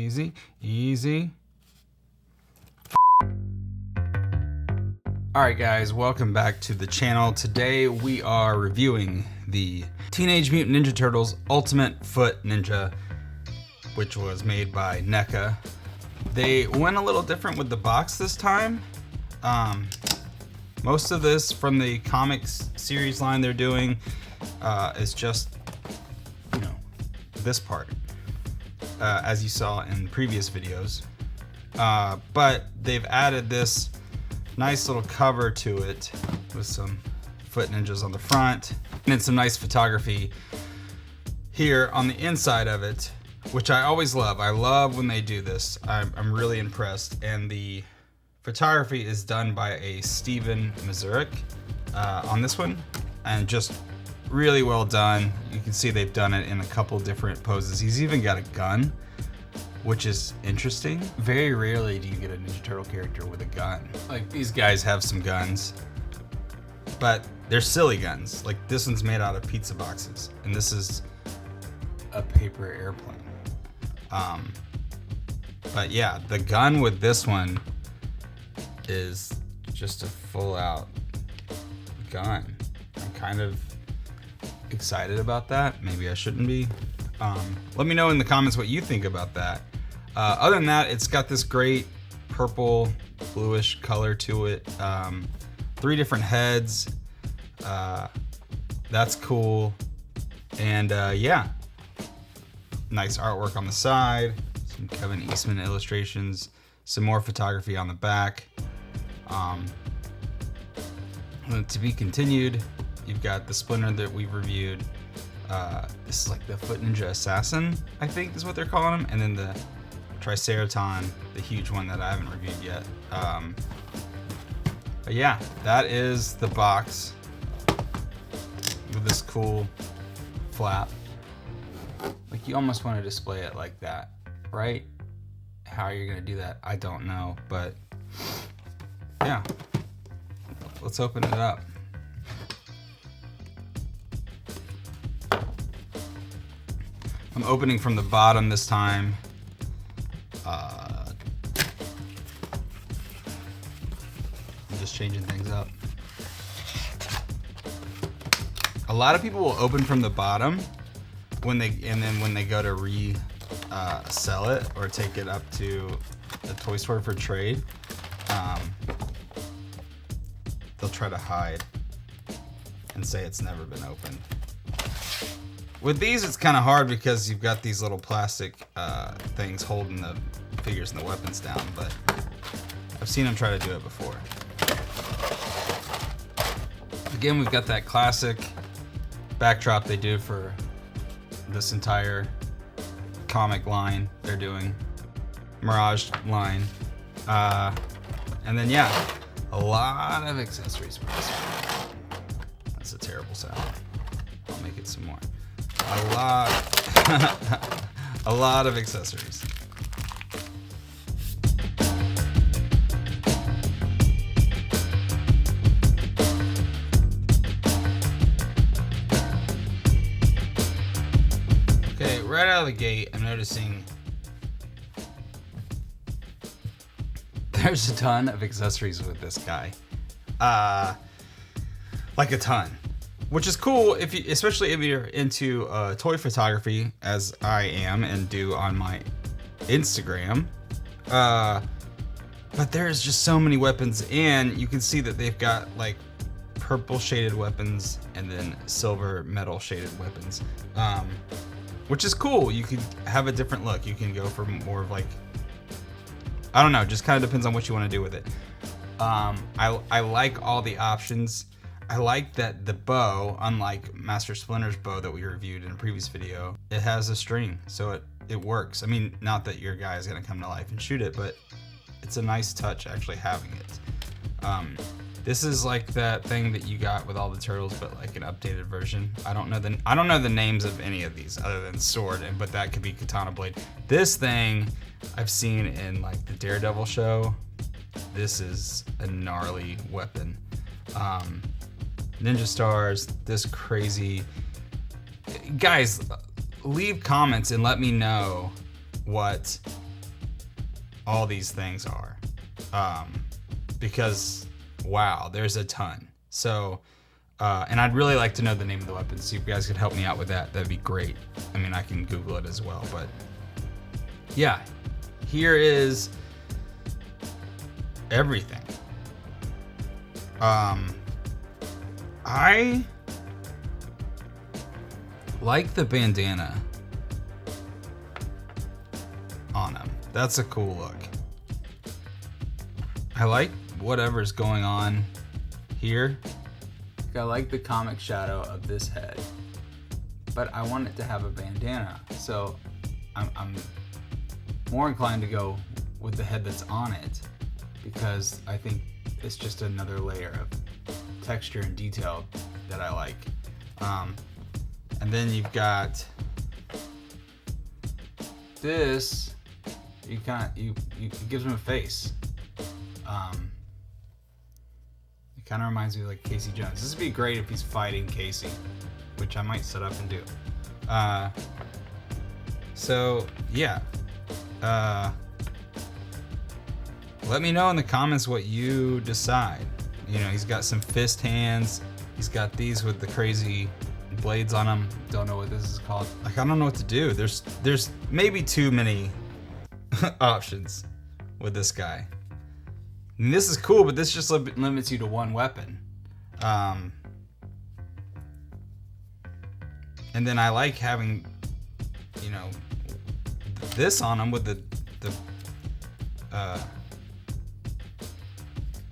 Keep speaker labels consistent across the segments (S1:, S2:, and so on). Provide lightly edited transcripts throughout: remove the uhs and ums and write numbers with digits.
S1: Easy, easy. Alright guys, welcome back to the channel. Today we are reviewing the Teenage Mutant Ninja Turtles Ultimate Foot Ninja, which was made by NECA. They went a little different with the box this time. Most of this from the comics series line they're doing is just, you know, this part, as you saw in previous videos. But they've added this nice little cover to it with some foot ninjas on the front and some nice photography here on the inside of it, which I always love. I love when they do this. I'm really impressed. And the photography is done by a Steven Mazurek on this one, and just really well done. You can see they've done it in a couple different poses. He's even got a gun, which is interesting. Very rarely do you get a Ninja Turtle character with a gun. Like, these guys have some guns, but they're silly guns. Like, this one's made out of pizza boxes, and this is a paper airplane. But yeah, the gun with this one is just a full-out gun. I'm kind of excited about that. Maybe I shouldn't be. Let me know in the comments what you think about that. Other than that, it's got this great purple, bluish color to it. 3 different heads. That's cool. And yeah, nice artwork on the side. Some Kevin Eastman illustrations. Some more photography on the back. To be continued. You've got the Splinter that we've reviewed. This is like the Foot Ninja Assassin, I think is what they're calling him. And then the Triceraton, the huge one that I haven't reviewed yet. But yeah, that is the box with this cool flap. Like, you almost want to display it like that, right? How you're gonna do that, I don't know, but yeah. Let's open it up. I'm opening from the bottom this time. I'm just changing things up. A lot of people will open from the bottom when they go to sell it or take it up to the toy store for trade. They'll try to hide and say it's never been opened. With these, it's kind of hard because you've got these little plastic things holding the figures and the weapons down, but I've seen them try to do it before. Again, we've got that classic backdrop they do for this entire comic line they're doing, Mirage line. And then, yeah, a lot of accessories for this one. That's a terrible sound. I'll make it some more. A lot of accessories. Okay, right out of the gate, I'm noticing there's a ton of accessories with this guy. Like a ton. Which is cool, especially if you're into toy photography, as I am and do on my Instagram. But there's just so many weapons, and you can see that they've got like purple shaded weapons and then silver metal shaded weapons, which is cool. You could have a different look. You can go for more of like, I don't know, just kind of depends on what you want to do with it. I like all the options. I like that the bow, unlike Master Splinter's bow that we reviewed in a previous video, it has a string, so it works. I mean, not that your guy is gonna come to life and shoot it, but it's a nice touch actually having it. This is like that thing that you got with all the turtles, but like an updated version. I don't know the names of any of these other than sword, but that could be katana blade. This thing I've seen in like the Daredevil show. This is a gnarly weapon. Ninja stars, this crazy. Guys, leave comments and let me know what all these things are. Because, wow, there's a ton. So, and I'd really like to know the name of the weapons. So if you guys could help me out with that, that'd be great. I mean, I can Google it as well, but yeah, here is everything. I like the bandana on him. That's a cool look. I like whatever's going on here. I like the comic shadow of this head, but I want it to have a bandana. So I'm more inclined to go with the head that's on it, because I think it's just another layer of texture and detail that I like. And then you've got this. It gives him a face. It kind of reminds me of like Casey Jones. This would be great if he's fighting Casey, which I might set up and do. So yeah. Let me know in the comments what you decide. You know, he's got some fist hands. He's got these with the crazy blades on them. Don't know what this is called. Like, I don't know what to do. There's maybe too many options with this guy. And this is cool, but this just limits you to one weapon. And then I like having, you know, this on him with the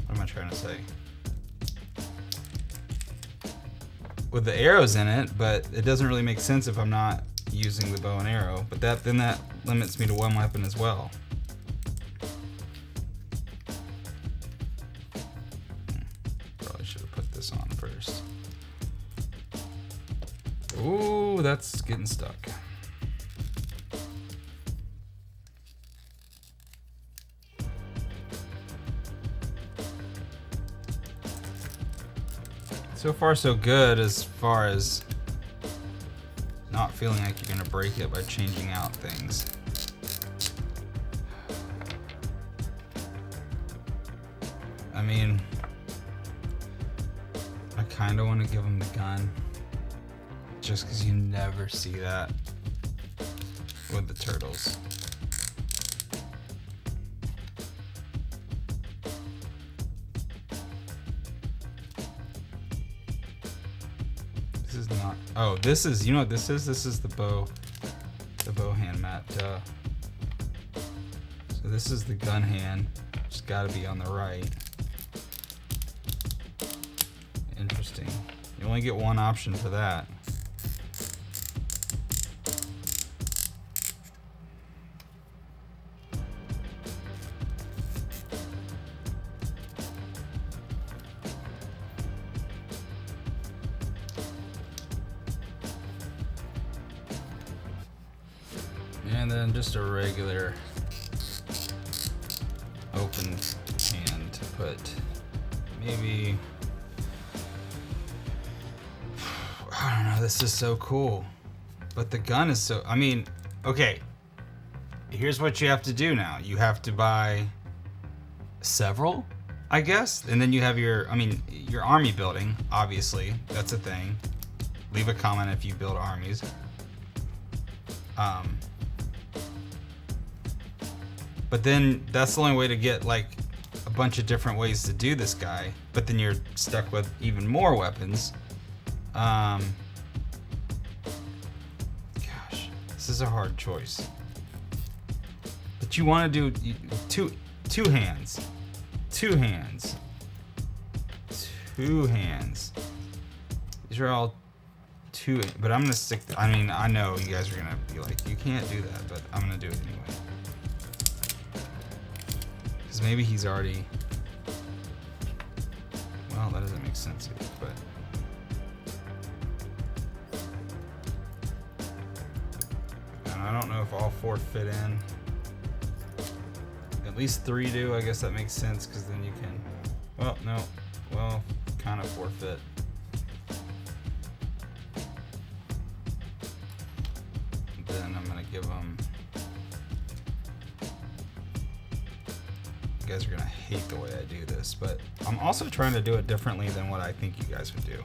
S1: what am I trying to say? With the arrows in it, but it doesn't really make sense if I'm not using the bow and arrow. But then that limits me to one weapon as well. Probably should have put this on first. Ooh, that's getting stuck. So far so good, as far as not feeling like you're gonna break it by changing out things. I mean, I kinda wanna give him the gun, just because you never see that with the turtles. This is not. Oh, this is. You know what this is? This is the bow hand mat. Duh. So this is the gun hand. It's got to be on the right. Interesting. You only get one option for that. And then just a regular open hand to put maybe, I don't know, this is so cool. But the gun is so, I mean, okay, here's what you have to do now. You have to buy several, I guess, and then you have your army building, obviously, that's a thing. Leave a comment if you build armies. But then that's the only way to get like a bunch of different ways to do this guy. But then you're stuck with even more weapons. Gosh, this is a hard choice. But you want to do two hands. These are all two, but I'm gonna stick. I mean, I know you guys are gonna be like, you can't do that, but I'm gonna do it anyway. Because maybe he's already. Well, that doesn't make sense either, but. And I don't know if all four fit in. At least three do. I guess that makes sense, because then you can. Well, no. Well, kind of four fit. Then I'm gonna give them guys are gonna hate the way I do this, but I'm also trying to do it differently than what I think you guys would do.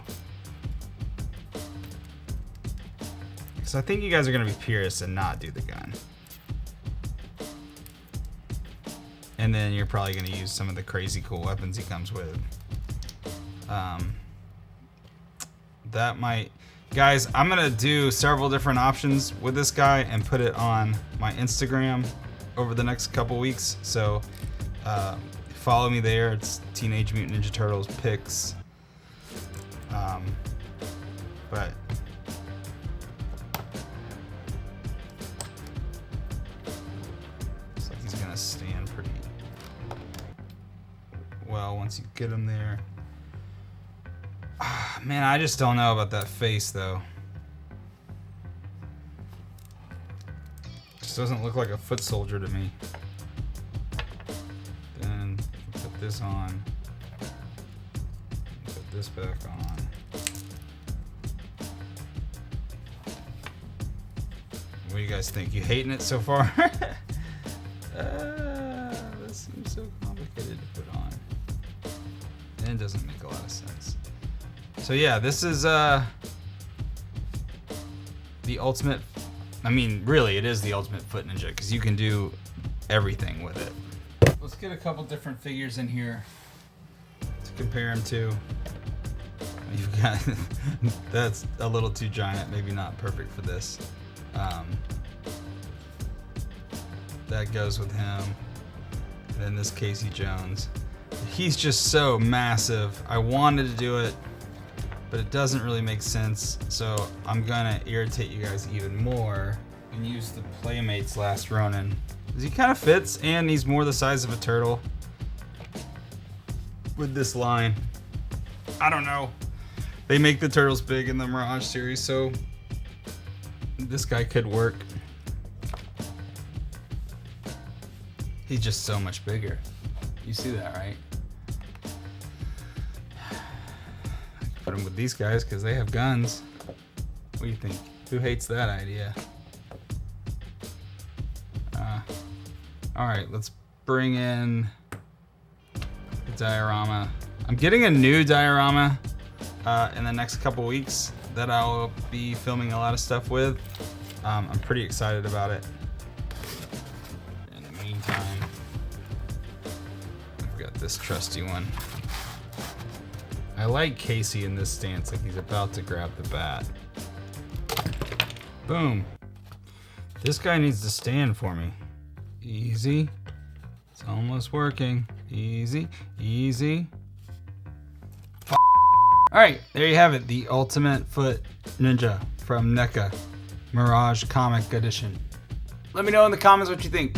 S1: Because I think you guys are gonna be purists and not do the gun. And then you're probably gonna use some of the crazy cool weapons he comes with. That might... Guys, I'm gonna do several different options with this guy and put it on my Instagram over the next couple weeks. So follow me there. It's Teenage Mutant Ninja Turtles pics. But looks like he's gonna stand pretty well once you get him there. Man, I just don't know about that face though. Just doesn't look like a foot soldier to me. Then put this on. Put this back on. What do you guys think? You hating it so far? This seems so complicated to put on. And it doesn't make a lot of sense. So yeah, this is the ultimate, I mean, really it is the ultimate foot ninja because you can do everything with it. Let's get a couple different figures in here to compare them to. You've got, that's a little too giant, maybe not perfect for this. That goes with him. And then this Casey Jones. He's just so massive. I wanted to do it, but it doesn't really make sense, so I'm gonna irritate you guys even more and use the Playmates Last Ronin. Because he kind of fits, and he's more the size of a turtle with this line. I don't know. They make the turtles big in the Mirage series, so this guy could work. He's just so much bigger. You see that, right? Put them with these guys because they have guns. What do you think? Who hates that idea? All right, let's bring in the diorama. I'm getting a new diorama in the next couple weeks that I'll be filming a lot of stuff with. I'm pretty excited about it. In the meantime, I've got this trusty one. I like Casey in this stance, like he's about to grab the bat. Boom. This guy needs to stand for me. Easy. It's almost working. Easy, easy. Alright, there you have it. The Ultimate Foot Ninja from NECA. Mirage Comic Edition. Let me know in the comments what you think.